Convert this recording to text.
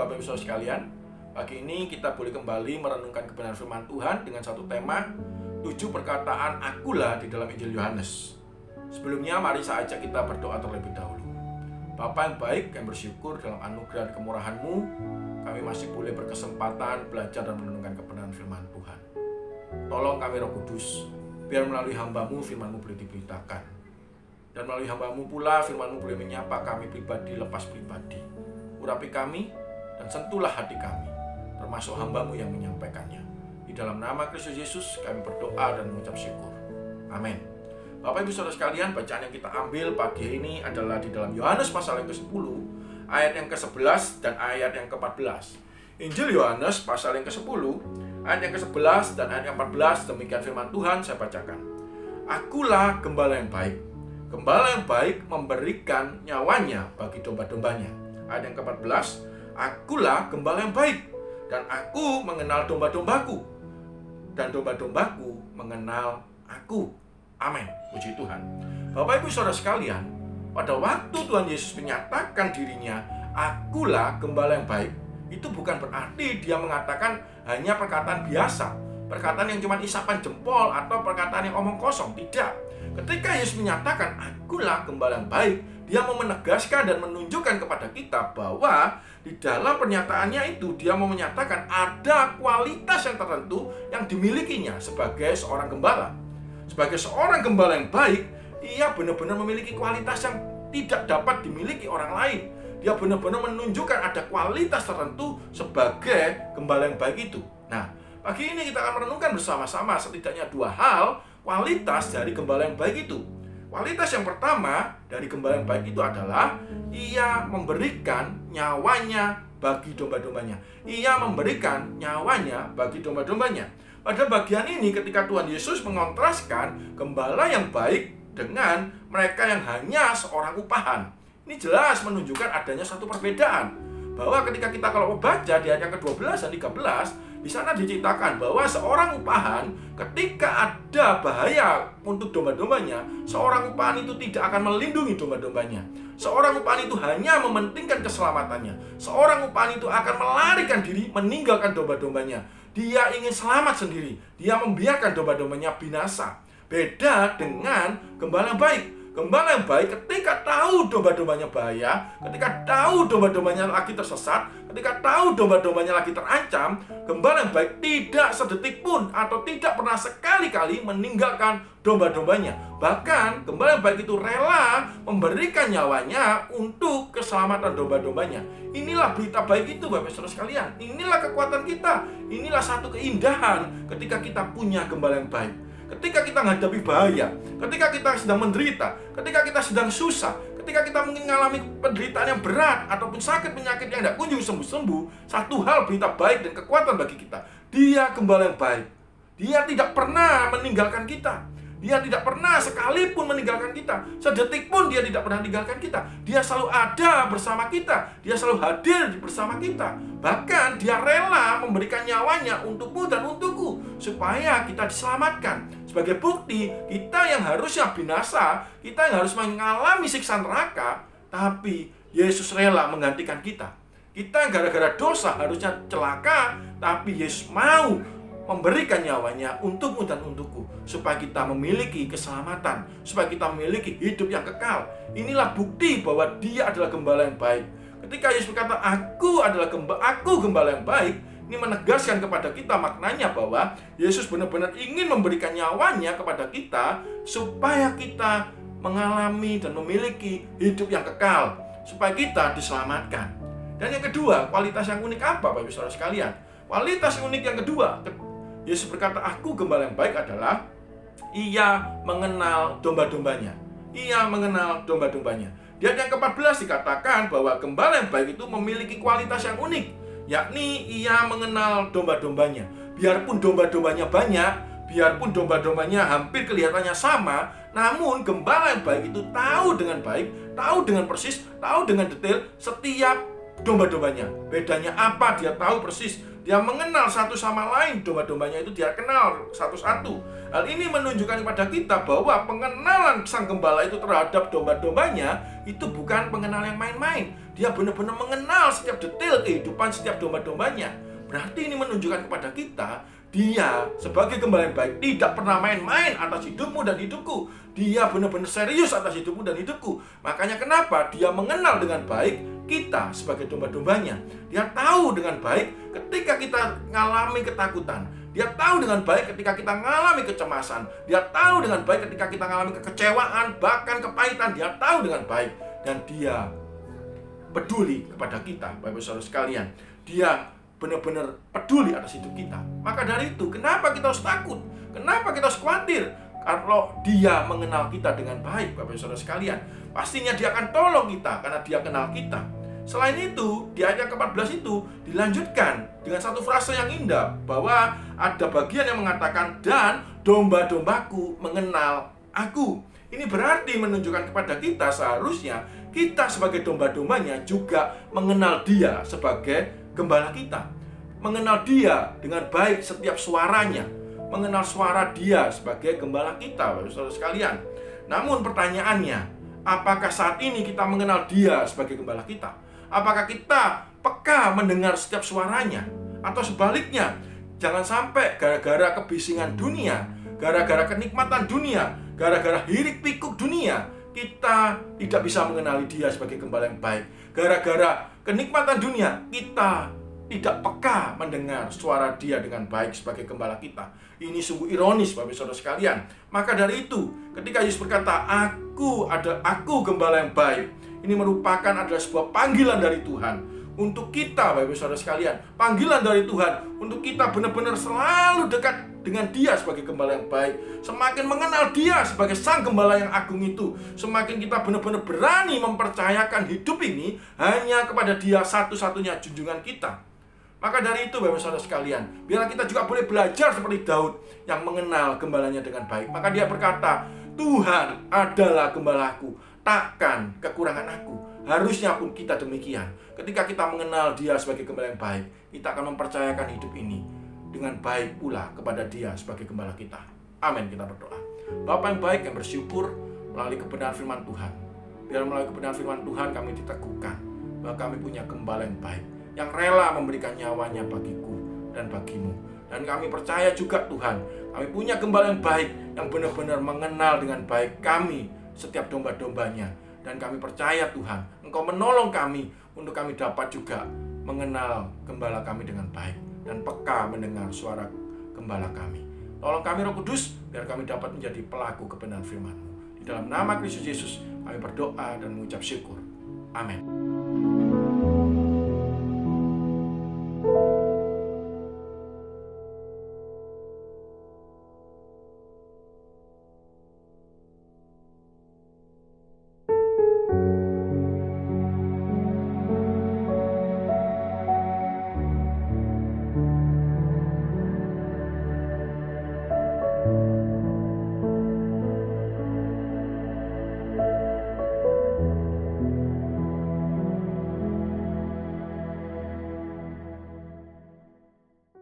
Bapak Ibu Saudara sekalian. Pagi ini kita boleh kembali merenungkan kebenaran firman Tuhan dengan satu tema 7 perkataan akulah di dalam Injil Yohanes. Sebelumnya mari saya ajak kita berdoa terlebih dahulu. Bapa yang baik, kami bersyukur dalam anugerah dan kemurahan-Mu kami masih boleh berkesempatan belajar dan merenungkan kebenaran firman Tuhan. Tolong kami Roh Kudus, biar melalui hamba-Mu firman-Mu boleh diberitakan. Dan melalui hamba-Mu pula firman-Mu boleh menyapa kami pribadi lepas pribadi. Urapi kami dan sentuhlah hati kami, termasuk hamba-Mu yang menyampaikannya. Di dalam nama Kristus Yesus kami berdoa dan mengucap syukur. Amin. Bapak Ibu Saudara sekalian, bacaan yang kita ambil pagi ini adalah di dalam Yohanes pasal yang ke-10, ayat yang ke-11 dan ayat yang ke-14. Injil Yohanes pasal yang ke-10, ayat yang ke-11 dan ayat yang ke-14, demikian firman Tuhan, saya bacakan. Akulah gembala yang baik. Gembala yang baik memberikan nyawanya bagi domba-dombanya. Ayat yang ke-14, akulah gembala yang baik, dan aku mengenal domba-dombaku, dan domba-dombaku mengenal aku. Amin. Puji Tuhan. Bapak Ibu Saudara sekalian, pada waktu Tuhan Yesus menyatakan dirinya, akulah gembala yang baik, itu bukan berarti dia mengatakan hanya perkataan biasa, perkataan yang cuma isapan jempol atau perkataan yang omong kosong. Tidak. Ketika Yesus menyatakan akulah gembala yang baik, dia mau menegaskan dan menunjukkan kepada kita bahwa di dalam pernyataannya itu dia mau menyatakan ada kualitas yang tertentu yang dimilikinya sebagai seorang gembala. Sebagai seorang gembala yang baik, ia benar-benar memiliki kualitas yang tidak dapat dimiliki orang lain. Dia benar-benar menunjukkan ada kualitas tertentu sebagai gembala yang baik itu. Nah, pagi ini kita akan merenungkan bersama-sama setidaknya 2 hal kualitas dari gembala yang baik itu. Kualitas yang pertama dari gembala yang baik itu adalah ia memberikan nyawanya bagi domba-dombanya. Ia memberikan nyawanya bagi domba-dombanya. Pada bagian ini ketika Tuhan Yesus mengontraskan gembala yang baik dengan mereka yang hanya seorang upahan. Ini jelas menunjukkan adanya satu perbedaan. Bahwa ketika kita kalau membaca di ayat yang ke-12 dan 13, di sana diceritakan bahwa seorang upahan ketika ada bahaya untuk domba-dombanya, seorang upahan itu tidak akan melindungi domba-dombanya. Seorang upahan itu hanya mementingkan keselamatannya. Seorang upahan itu akan melarikan diri meninggalkan domba-dombanya. Dia ingin selamat sendiri. Dia membiarkan domba-dombanya binasa. Beda dengan gembala yang baik. Gembala yang baik ketika tahu domba-dombanya bahaya, ketika tahu domba-dombanya lagi tersesat, ketika tahu domba-dombanya lagi terancam, gembala yang baik tidak sedetik pun atau tidak pernah sekali-kali meninggalkan domba-dombanya. Bahkan gembala yang baik itu rela memberikan nyawanya untuk keselamatan domba-dombanya. Inilah berita baik itu Bapak Saudara sekalian. Inilah kekuatan kita. Inilah satu keindahan ketika kita punya gembala yang baik. Ketika kita menghadapi bahaya, ketika kita sedang menderita, ketika kita sedang susah, ketika kita mungkin mengalami penderitaan yang berat ataupun sakit penyakit yang tidak kunjung sembuh-sembuh, satu hal berita baik dan kekuatan bagi kita. Dia gembala yang baik. Dia tidak pernah meninggalkan kita. Dia tidak pernah sekalipun meninggalkan kita. Sedetik pun dia tidak pernah meninggalkan kita. Dia selalu ada bersama kita. Dia selalu hadir bersama kita. Bahkan dia rela memberikan nyawanya untukmu dan untukku supaya kita diselamatkan. Sebagai bukti, kita yang harusnya binasa, kita yang harus mengalami siksa neraka, tapi Yesus rela menggantikan kita. Kita yang gara-gara dosa harusnya celaka, tapi Yesus mau memberikan nyawanya untukmu dan untukku supaya kita memiliki keselamatan, supaya kita memiliki hidup yang kekal. Inilah bukti bahwa dia adalah gembala yang baik. Ketika Yesus berkata, aku gembala yang baik, ini menegaskan kepada kita maknanya bahwa Yesus benar-benar ingin memberikan nyawanya kepada kita supaya kita mengalami dan memiliki hidup yang kekal, supaya kita diselamatkan. Dan yang kedua, kualitas yang unik apa Bapak Ibu Saudara sekalian? Kualitas unik yang kedua, Yesus berkata, aku gembala yang baik adalah ia mengenal domba-dombanya. Ia mengenal domba-dombanya. Di ayat yang ke-14 dikatakan bahwa gembala yang baik itu memiliki kualitas yang unik, yakni ia mengenal domba-dombanya. Biarpun domba-dombanya banyak, biarpun domba-dombanya hampir kelihatannya sama, namun gembala yang baik itu tahu dengan baik, tahu dengan persis, tahu dengan detail setiap domba-dombanya. Bedanya apa? Dia tahu persis. Dia mengenal satu sama lain, domba-dombanya itu dia kenal satu-satu. Hal ini menunjukkan kepada kita bahwa pengenalan sang gembala itu terhadap domba-dombanya itu bukan pengenalan yang main-main. dia benar-benar mengenal setiap detail kehidupan setiap domba-dombanya. Berarti ini menunjukkan kepada kita, dia sebagai gembala yang baik tidak pernah main-main atas hidupmu dan hidupku. Dia benar-benar serius atas hidupmu dan hidupku. Makanya kenapa dia mengenal dengan baik kita sebagai domba-dombanya. Dia tahu dengan baik ketika kita mengalami ketakutan. Dia tahu dengan baik ketika kita mengalami kecemasan. Dia tahu dengan baik ketika kita mengalami kekecewaan, bahkan kepahitan. Dia tahu dengan baik. Dan dia peduli kepada kita, Bapak Saudara sekalian. Dia benar-benar peduli atas hidup kita. Maka dari itu, kenapa kita harus takut? Kenapa kita harus khawatir? Kalau dia mengenal kita dengan baik, Bapak Saudara sekalian, pastinya dia akan tolong kita karena dia kenal kita. Selain itu, di ayat ke-14 itu dilanjutkan dengan satu frase yang indah, bahwa ada bagian yang mengatakan, dan domba-dombaku mengenal aku. Ini berarti menunjukkan kepada kita seharusnya kita sebagai domba-dombanya juga mengenal dia sebagai gembala kita, mengenal dia dengan baik setiap suaranya, mengenal suara dia sebagai gembala kita, Bapak Saudara sekalian. Namun pertanyaannya, apakah saat ini kita mengenal dia sebagai gembala kita? Apakah kita peka mendengar setiap suaranya? Atau sebaliknya, jangan sampai gara-gara kebisingan dunia, gara-gara kenikmatan dunia, gara-gara hirik pikuk dunia, kita tidak bisa mengenali dia sebagai gembala yang baik. Gara-gara kenikmatan dunia, kita tidak peka mendengar suara dia dengan baik sebagai gembala kita. Ini sungguh ironis, Bapak Saudara sekalian. Maka dari itu, ketika Yesus berkata, aku gembala yang baik, ini merupakan adalah sebuah panggilan dari Tuhan untuk kita, Bapak Saudara sekalian. Panggilan dari Tuhan untuk kita benar-benar selalu dekat dengan dia sebagai gembala yang baik. Semakin mengenal dia sebagai sang gembala yang agung itu, semakin kita benar-benar berani mempercayakan hidup ini hanya kepada dia satu-satunya junjungan kita. Maka dari itu, Bapak Saudara sekalian, biar kita juga boleh belajar seperti Daud yang mengenal gembalanya dengan baik. Maka dia berkata, Tuhan adalah gembalaku, takkan kekurangan aku. Harusnya pun kita demikian. Ketika kita mengenal dia sebagai gembala yang baik, kita akan mempercayakan hidup ini dengan baik pula kepada dia sebagai gembala kita. Amin, kita berdoa. Bapa yang baik yang bersyukur melalui kebenaran firman Tuhan. Biar melalui kebenaran firman Tuhan kami diteguhkan bahwa kami punya gembala yang baik, yang rela memberikan nyawanya bagiku dan bagimu. Dan kami percaya juga Tuhan, kami punya gembala yang baik, yang benar-benar mengenal dengan baik kami, setiap domba-dombanya. Dan kami percaya Tuhan, Engkau menolong kami untuk kami dapat juga mengenal gembala kami dengan baik dan peka mendengar suara gembala kami. Tolong kami Roh Kudus, biar kami dapat menjadi pelaku kebenaran firman-Mu. Di dalam nama Kristus Yesus kami berdoa dan mengucap syukur. Amin.